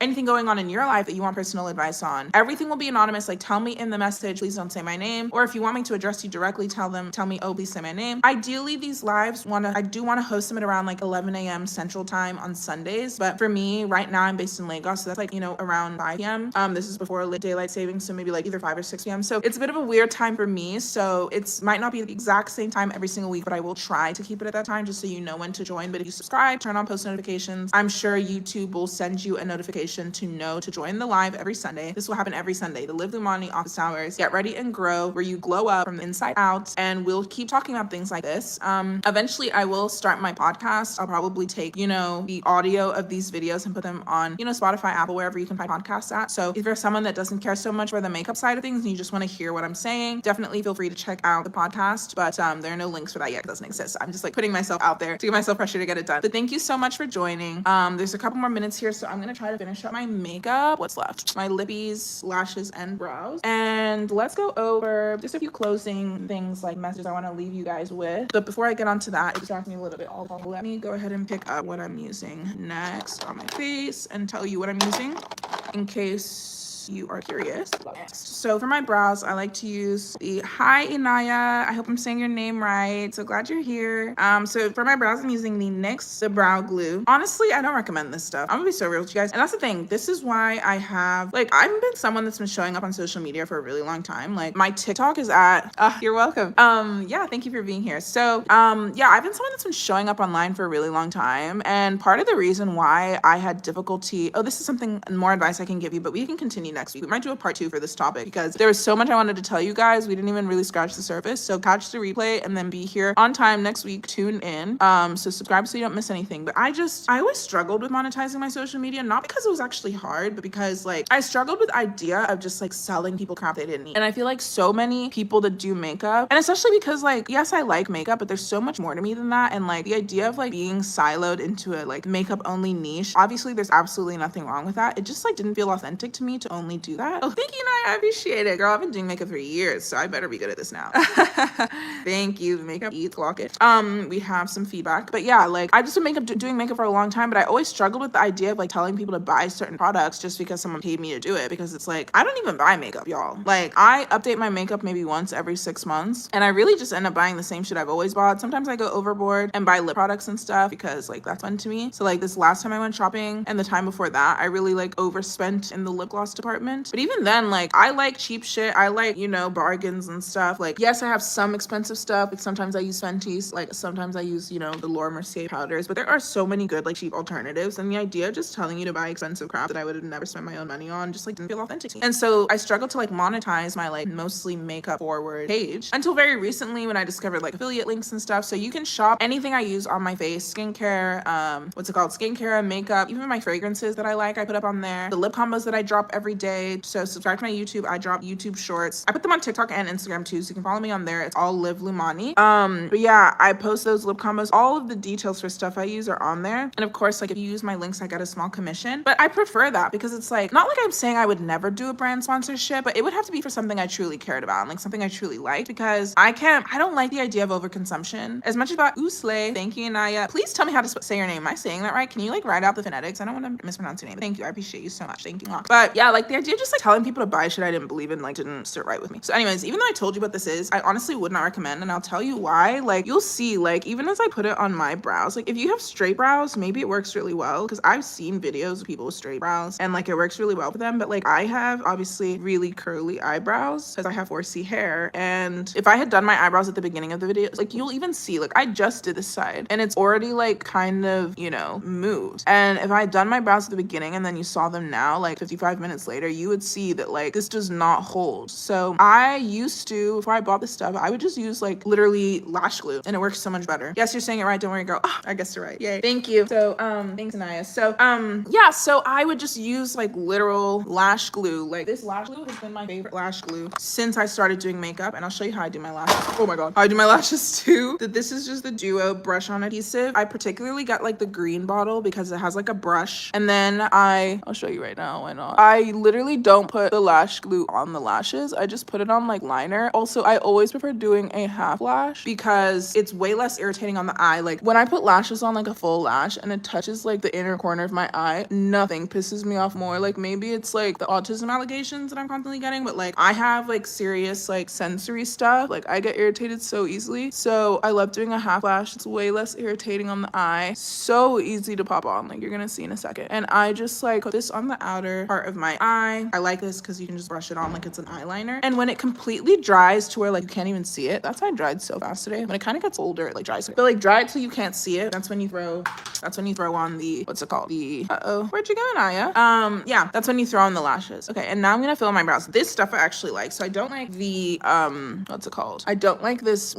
anything going on in your life that you want personal advice on. Everything will be anonymous. Like, tell me in the message, please don't say my name. Or if you want me to address you directly, tell me, oh, please say my name. Ideally, these lives I do want to host them at around like 11 a.m. Central Time on Sundays. But for me, right now I'm based in Lagos, so that's like, around 5 p.m. This is before daylight savings, so maybe like either 5 or 6 p.m. So it's a bit of a weird time for me. So it's might not be the exact same time every single week, but I will try to keep it at that time just so you know when to join. But if you subscribe, turn on post notifications, I'm sure YouTube will send you a notification to know to join the live every Sunday. This will happen every Sunday. The Live LUMANI Office Hours, Get Ready and Grow, where you glow up from the inside out. And we'll keep talking about things like this. Eventually I will start my podcast. I'll probably take, the audio of these videos and put them on, Spotify, Apple, wherever you can find podcasts at. So if you're someone that doesn't care so much for the makeup side of things and you just want to hear what I'm saying, definitely feel free to check out the podcast. But there are no links for that yet. It doesn't exist. I'm just like putting myself out there to give myself pressure to get it done. But thank you so much for joining. There's a couple more minutes here, so I'm gonna try to finish up my makeup. What's left? My lippies, lashes, and brows. And let's go over just a few closing things, like messages I want to leave you guys with. But before I get onto that, it distracts me a little bit. Let me go ahead and pick up what I'm using next on my face and tell you what I'm using in case you are curious. So for my brows, I like to use the Hi Inaya. I hope I'm saying your name right. So glad you're here. So for my brows, I'm using the NYX the brow glue. Honestly, I don't recommend this stuff. I'm gonna be so real with you guys. And that's the thing. This is why I have, like, I've been someone that's been showing up on social media for a really long time. Like, my TikTok is at, you're welcome. Yeah, thank you for being here. So, yeah, I've been someone that's been showing up online for a really long time. And part of the reason why I had difficulty, this is something more advice I can give you, but we can continue next week. We might do a part 2 for this topic because there was so much I wanted to tell you guys. We didn't even really scratch the surface. So catch the replay and then be here on time next week. Tune in. So subscribe so you don't miss anything. But I always struggled with monetizing my social media, not because it was actually hard, but because like I struggled with the idea of just like selling people crap they didn't need. And I feel like so many people that do makeup, and especially because like, yes, I like makeup, but there's so much more to me than that. And like the idea of like being siloed into a like makeup only niche, obviously there's absolutely nothing wrong with that. It just like didn't feel authentic to me to only do that. Oh, thank you, Naya. I appreciate it, girl. I've been doing makeup for years, so I better be good at this now. Thank you. Makeup eats, clock it. We have some feedback, but yeah, like I've just been doing makeup for a long time, but I always struggled with the idea of like telling people to buy certain products just because someone paid me to do it, because it's like I don't even buy makeup, y'all. Like I update my makeup maybe once every 6 months, and I really just end up buying the same shit I've always bought. Sometimes I go overboard and buy lip products and stuff because like that's fun to me. So like this last time I went shopping and the time before that, I really like overspent in the lip gloss department. But even then, like I like cheap shit. I like, you know, bargains and stuff. Like yes, I have some expensive stuff. Like sometimes I use Fenty's, like sometimes I use, you know, the Laura Mercier powders, but there are so many good like cheap alternatives, and the idea of just telling you to buy expensive crap that I would have never spent my own money on just like didn't feel authentic to me. And so I struggled to like monetize my like mostly makeup forward page until very recently when I discovered like affiliate links and stuff. So you can shop anything I use on my face, skincare, skincare, makeup, even my fragrances that I like, I put up on there. The lip combos that I drop every day. So subscribe to my YouTube. I drop YouTube shorts. I put them on TikTok and Instagram too, so you can follow me on there. It's all Live Lumani. But yeah, I post those lip combos. All of the details for stuff I use are on there. And of course, like if you use my links, I get a small commission. But I prefer that because it's like, not like I'm saying I would never do a brand sponsorship, but it would have to be for something I truly cared about and like something I truly liked, because I don't like the idea of overconsumption as much about Usle. Thank you, Naya. Please tell me how to say your name. Am I saying that right? Can you like write out the phonetics? I don't want to mispronounce your name. Thank you. I appreciate you so much. Thank you. But yeah, like the idea of just like telling people to buy shit I didn't believe in like didn't sit right with me. So anyways, even though I told you what this is, I honestly would not recommend, and I'll tell you why. Like you'll see, like even as I put it on my brows, like if you have straight brows, maybe it works really well, because I've seen videos of people with straight brows and like it works really well for them. But like I have obviously really curly eyebrows because I have 4C hair, and if I had done my eyebrows at the beginning of the video, like you'll even see, like I just did this side and it's already like kind of, you know, moved. And if I had done my brows at the beginning and then you saw them now, like 55 minutes later, you would see that like this does not hold. So I used to, before I bought this stuff, I would just use like literally lash glue and it works so much better. Yes, you're saying it right. Don't worry, girl. Oh, I guessed it right. Yay. Thank you. So, thanks, Anaya. So, yeah, so I would just use like literal lash glue. Like this lash glue has been my favorite lash glue since I started doing makeup, and I'll show you how I do my lashes. Oh my God. How I do my lashes too. This is just the Duo brush on adhesive. I particularly got like the green bottle because it has like a brush, and then I'll show you right now. Why not? I literally don't put the lash glue on the lashes. I just put it on like liner. Also, I always prefer doing a half lash because it's way less irritating on the eye. Like when I put lashes on like a full lash and it touches like the inner corner of my eye, nothing pisses me off more. Like maybe it's like the autism allegations that I'm constantly getting, but like I have like serious like sensory stuff. Like I get irritated so easily. So I love doing a half lash. It's way less irritating on the eye. So easy to pop on, like you're gonna see in a second. And I just like put this on the outer part of my eye. I like this because you can just brush it on like it's an eyeliner. And when it completely dries to where like you can't even see it, that's why I dried so fast today. When it kind of gets older, it like dries. But like dry it till you can't see it. That's when you throw on the, what's it called? The, where'd you go, Naya? Yeah, that's when you throw on the lashes. Okay, and now I'm gonna fill my brows. This stuff I actually like. So I don't like the, what's it called? I don't like this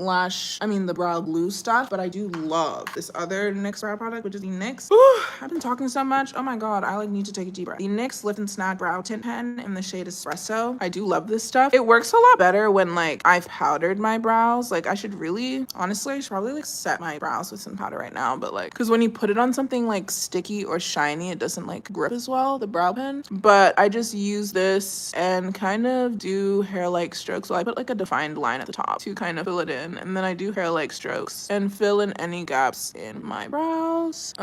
the brow glue stuff, but I do love this other NYX brow product, which is the NYX. Ooh, I've been talking so much. Oh my God, I like need to take a deep breath. The NYX Lift and Snag Brow Tint Pen in the shade Espresso. I do love this stuff. It works a lot better when like I've powdered my brows. Like I should probably like set my brows with some powder right now, but like, cause when you put it on something like sticky or shiny, it doesn't like grip as well, the brow pen. But I just use this and kind of do hair-like strokes. So I put like a defined line at the top to kind of fill it in, and then I do hair-like strokes and fill in any gaps in my brows.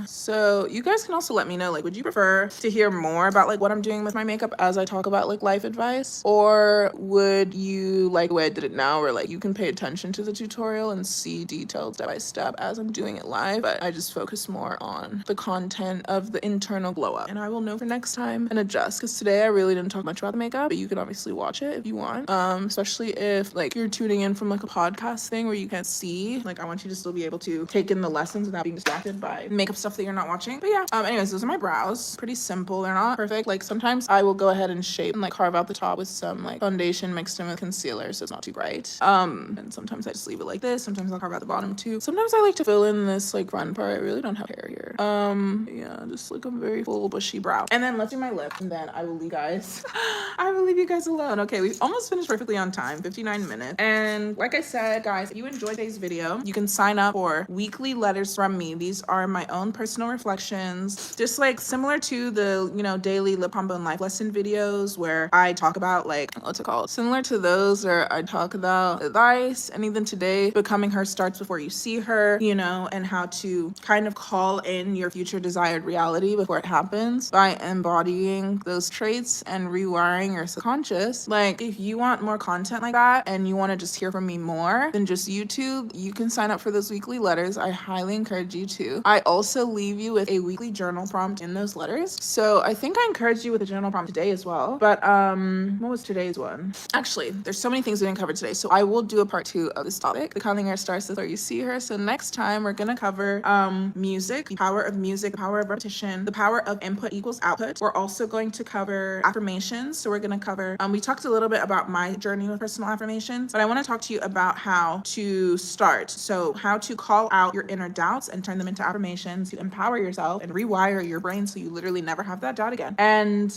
So you guys can also let me know, like, would you prefer to hear more about like what I'm doing with my makeup as I talk about like life advice, or would you like the way I did it now, where like you can pay attention to the tutorial and see detailed step by step as I'm doing it live, but I just focus more on the content of the internal glow up, and I will know for next time and adjust, because today I really didn't talk much about the makeup, but you can obviously watch it if you want, especially if like you're tuning in from like a podcast thing where you can't see. Like I want you to still be able to take in the lessons without being distracted by makeup stuff that you're not watching. But yeah, anyways, those are my brows. Pretty simple. They're not perfect. Like sometimes I will go ahead and shape and like carve out the top with some like foundation mixed in with concealer so it's not too bright. And sometimes I just leave it like this. Sometimes I'll carve out the bottom too. Sometimes I like to fill in this like front part. I really don't have hair here. Yeah, just like a very full bushy brow. And then let's do my lip, and then I will leave guys. I will leave you guys alone. Okay, we almost finished perfectly on time, 59 minutes. And like I said, guys, if you enjoyed today's video, you can sign up for weekly letters from me. These are my own personal reflections, just like similar to the, you know, daily lip combo and life lesson videos where I talk about like, what's it called? Similar to those where I talk about advice, and even today, becoming her starts before you see her, you know, and how to kind of call in your future desired reality before it happens by embodying those traits and rewiring your subconscious. Like, if you want more content like that and you want to just hear from me more than just YouTube, you can sign up for those weekly letters. I highly encourage you to. I also leave you with a weekly journal prompt in those letters. So I think I encouraged you with a journal prompt today as well. But what was today's one? Actually, there's so many things we didn't cover today. So I will do a part 2 of this topic, the calling her starts before you see her. So next time we're gonna cover music, the power of music, the power of repetition, the power of input equals output. We're also going to cover affirmations. So we're gonna cover, we talked a little bit about my journey with personal affirmations, but I wanna talk to you about how to start. So how to call out your inner doubts and turn them into affirmations to empower yourself and rewire your brain so you literally never have that doubt again. And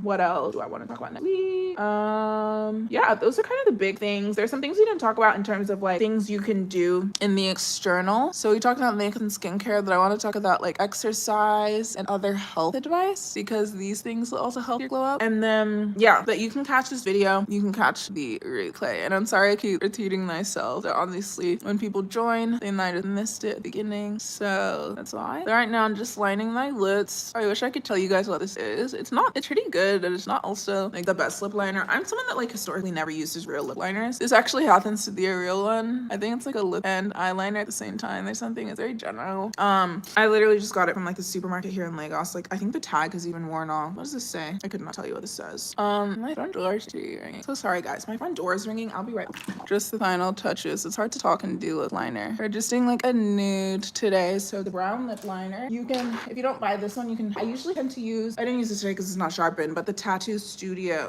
what else do I wanna talk about next week? Yeah, those are kind of the big things. There's some things we didn't talk about in terms of like things you can do in the external. So we talked about makeup and skincare, but I want to talk about like exercise and other health advice because these things will also help you glow up. And then yeah, but you can catch this video, you can catch the replay. And I'm sorry I keep repeating myself. So obviously when people join, they might have missed it at the beginning. So that's why. So right now I'm just lining my lips. I wish I could tell you guys what this is. It's pretty good, but it's not also like the best lip liner. I'm someone that like historically never uses real lip liners. This actually happens to be a real one. I think it's like a lip and eyeliner at the same time. There's something, it's very general. I literally just got it from like the supermarket here in Lagos. Like I think the tag has even worn off. What does this say? I could not tell you what this says. My front door is ringing. So sorry guys, my front door is ringing. I'll be right back. Just the final touches. It's hard to talk and do lip liner. We're just doing like a nude today. So the brown lip liner, you can, if you don't buy this one, you can, I usually tend to use, I didn't use this today because it's not sharpened, but the Tattoo Studio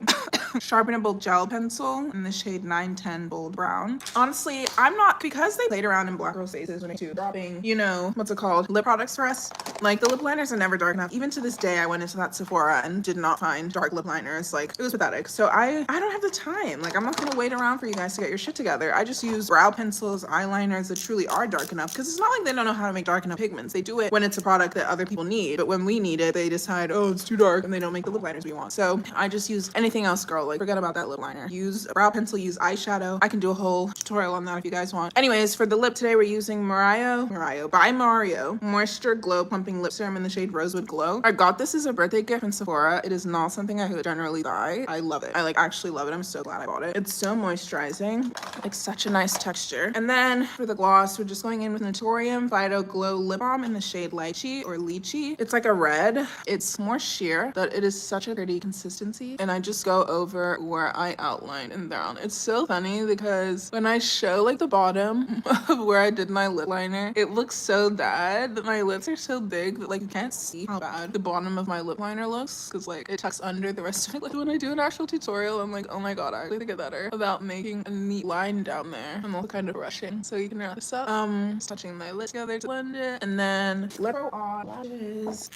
sharpenable gel pencil in the shade 910 Bold Brown. Honestly, I'm not, because they played around in black girls' faces when they dropping, you know, what's it called, lip products for us. Like the lip liners are never dark enough. Even to this day, I went into that Sephora and did not find dark lip liners. Like it was pathetic. So I don't have the time. Like I'm not gonna wait around for you guys to get your shit together. I just use brow pencils, eyeliners that truly are dark enough, because it's not like they don't know how to make dark enough pigments. They do it when it's a product that other people need, but when we need it, they decide, oh, it's too dark, and they don't make the lip liners we want. So I just use anything else, girl. Like forget about that lip liner. Use a brow pencil, use eyeshadow. I can do a whole tutorial on that if you guys want. Anyways, for the lip today, we're using Mario by Mario Moisture Glow Pumping Lip Serum in the shade Rosewood Glow. I got this as a birthday gift from Sephora. It is not something I would generally buy. I love it. I like actually love it. I'm so glad I bought it. It's so moisturizing, like such a nice texture. And then for the gloss, we're just going in with Naturium Phyto Glow Lip Balm in the shade Lychee or Lychee. It's like a red. It's more sheer, but it is such a pretty consistency. And I just go over where I outline and down. It's so funny because when I show like the bottom of where I did my lip liner, it looks so bad that my lips are so big that like you can't see how bad the bottom of my lip liner looks because like it tucks under the rest of it. Like when I do an actual tutorial, I'm like, oh my god, I really get better about making a neat line down there. I'm also kind of rushing, so you can wrap this up. Just touching my lips together to blend it, and then lip on lashes.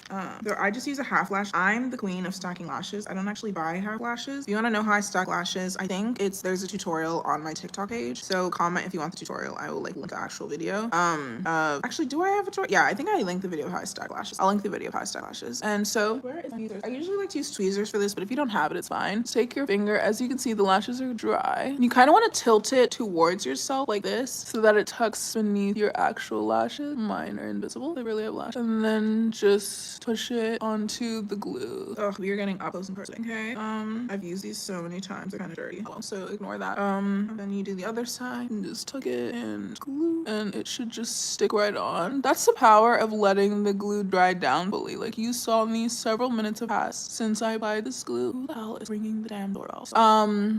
So I just use a half lash. I'm the queen of stacking lashes. I don't actually buy half lashes. If you want to know how I stack lashes, I think there's a tutorial on my TikTok page. So comment if you want the tutorial. I will like link the actual video. Actually, do I have a tutorial? Yeah, I think I linked the video of how I stack lashes. I'll link the video of how I stack lashes. And so where is my tweezers? I usually like to use tweezers for this, but if you don't have it, it's fine. Just take your finger. As you can see, the lashes are dry. You kind of want to tilt it towards yourself like this so that it tucks beneath your actual lashes. Mine are invisible. They really have lashes. And then just push it onto the glue. Oh, we are getting up close and personal. Okay. I've used these so many times. They're kind of dirty. So ignore that. And then you do the other side and just tuck it and glue, and it should just stick right on. That's the power of letting the glue dry down fully. Like you saw me, several minutes have passed since I applied this glue. Who the hell doorbell is ringing the damn doorbell.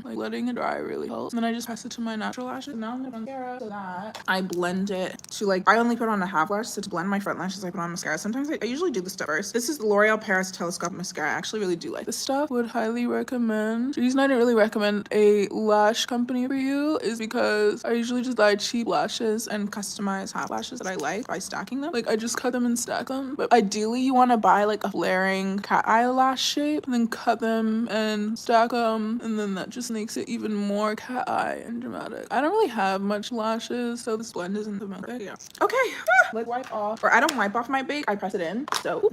Like letting it dry really helps. And then I just press it to my natural lashes. Now I'm gonna put mascara so that I blend it to like, I only put on a half lash, so to blend my front lashes I put on mascara. Sometimes I usually do this stuff first. This is the L'Oreal Paris Telescope mascara. I actually really do like this stuff. Would highly recommend. The reason I didn't really recommend a lash company for you is because I usually just buy cheap lashes and customize half lashes that I like by stacking them. Like I just cut them and stack them. But ideally you want to buy like a flaring cat eyelash shape and then cut them and stack them, and then that just makes it even more cat eye and dramatic. I don't really have much lashes, so this blend isn't the most idea. Okay, let's wipe off, or I don't wipe off my bake, I press it in. So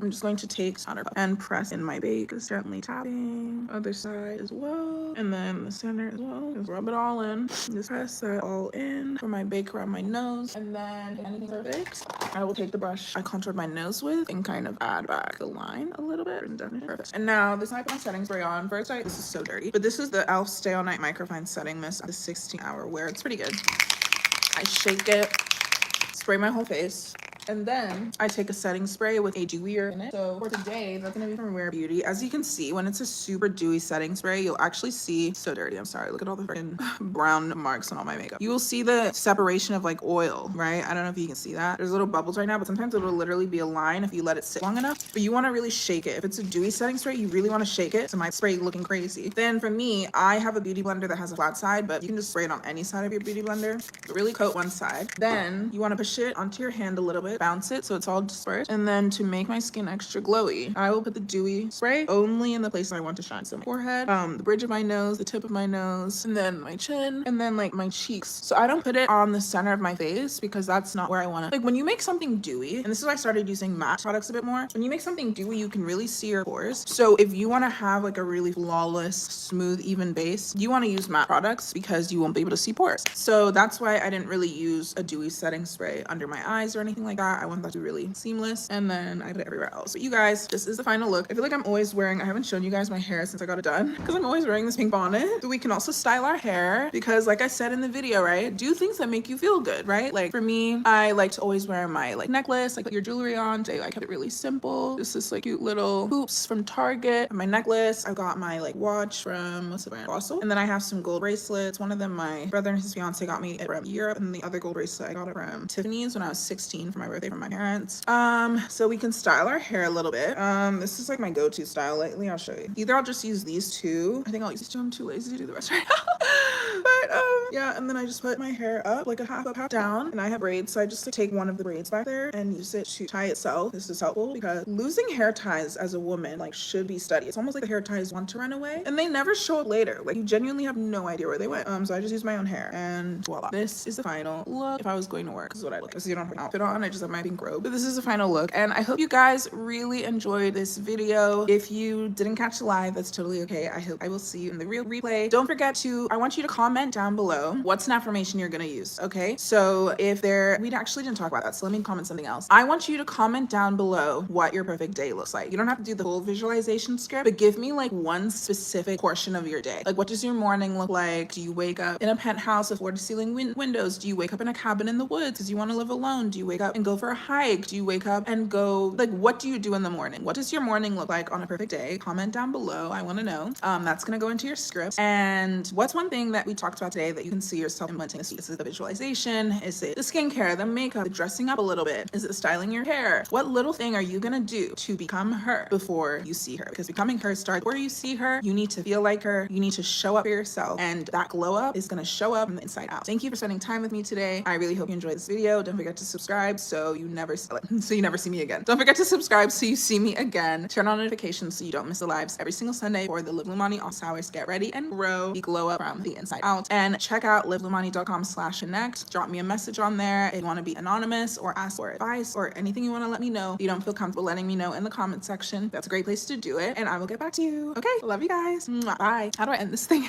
I'm just going to take powder and press in my bake, just gently tapping other side as well, and then the center as well. Just rub it all in. Just press that all in for my bake around my nose, and then anything perfect, I will take the brush I contoured my nose with and kind of add back the line a little bit. Perfect. And now this, I put my setting spray on. First, this is so dirty, but this is the e.l.f. Stay All Night Microfine Setting Mist, the 16-hour wear. It's pretty good. I shake it, spray my whole face, and then I take a setting spray with a dewier in it. So for today, that's gonna be from Rare Beauty. As you can see, when it's a super dewy setting spray, you'll actually see, so dirty, I'm sorry, look at all the freaking brown marks on all my makeup. You will see the separation of like oil, right? I don't know if you can see that. There's little bubbles right now, but sometimes it'll literally be a line if you let it sit long enough. But you wanna really shake it. If it's a dewy setting spray, you really wanna shake it. So my spray looking crazy. Then for me, I have a beauty blender that has a flat side, but you can just spray it on any side of your beauty blender. But really coat one side. Then you wanna push it onto your hand a little bit, bounce it so it's all dispersed. And then to make my skin extra glowy, I will put the dewy spray only in the place I want to shine. So my forehead, the bridge of my nose, the tip of my nose, and then my chin, and then like my cheeks. So I don't put it on the center of my face because that's not where I want to. Like when you make something dewy, and this is why I started using matte products a bit more. When you make something dewy, you can really see your pores. So if you want to have like a really flawless, smooth, even base, you want to use matte products because you won't be able to see pores. So that's why I didn't really use a dewy setting spray under my eyes or anything like that. I want that to be really seamless, and then I put it everywhere else. But you guys, this is the final look. I feel like I'm always wearing, I haven't shown you guys my hair since I got it done because I'm always wearing this pink bonnet. So we can also style our hair because like I said in the video, right, do things that make you feel good, right? Like for me, I like to always wear my like necklace, like put your jewelry on. Today I kept it really simple. This is like cute little hoops from Target. My necklace, I got my like watch from, what's the brand? Fossil. And then I have some gold bracelets. One of them my brother and his fiance got me from Europe, and the other gold bracelet I got it from Tiffany's when I was 16 for my birthday from my parents. So we can style our hair a little bit. This is like my go-to style lately. I'll show you. Either I'll just use these two. I think I'll use these two. I'm too lazy to do the rest right now. But yeah, and then I just put my hair up like a half up, half down, and I have braids, so I just take one of the braids back there and use it to tie itself. This is helpful because losing hair ties as a woman like should be studied. It's almost like the hair ties want to run away and they never show up later. Like you genuinely have no idea where they went. So I just use my own hair, and voila. This is the final look. If I was going to work, this is what I look. So you don't have an outfit on. I just have my pink robe. But this is the final look, and I hope you guys really enjoyed this video. If you didn't catch the live, that's totally okay. I hope I will see you in the real replay. Don't forget to, I want you to comment down below what's an affirmation you're gonna use, okay? So if there, we actually didn't talk about that, so let me comment something else. I want you to comment down below what your perfect day looks like. You don't have to do the whole visualization script, but give me like one specific portion of your day. Like what does your morning look like? Do you wake up in a penthouse with floor to ceiling windows? Do you wake up in a cabin in the woods because you want to live alone? Do you wake up and go for a hike? Do you wake up and go, like what do you do in the morning? What does your morning look like on a perfect day? Comment down below. I want to know. That's gonna go into your script. And what's one thing that we talked about today that you can see yourself implementing? Is it the visualization? Is it the skincare, the makeup, the dressing up a little bit? Is it styling your hair? What little thing are you gonna do to become her before you see her? Because becoming her starts where you see her. You need to feel like her. You need to show up for yourself, and that glow up is gonna show up from the inside out. Thank you for spending time with me today. I really hope you enjoyed this video. Don't forget to subscribe so you never see me again. Don't forget to subscribe so you see me again. Turn on notifications so you don't miss the lives every single Sunday for the Live Lumani Office Hours. Get ready and grow the glow up from the inside out. And check out livelumani.com/connect. Drop me a message on there if you want to be anonymous or ask for advice or anything you want to let me know. If you don't feel comfortable letting me know in the comment section, that's a great place to do it. And I will get back to you. Okay, love you guys. Mwah. Bye. How do I end this thing?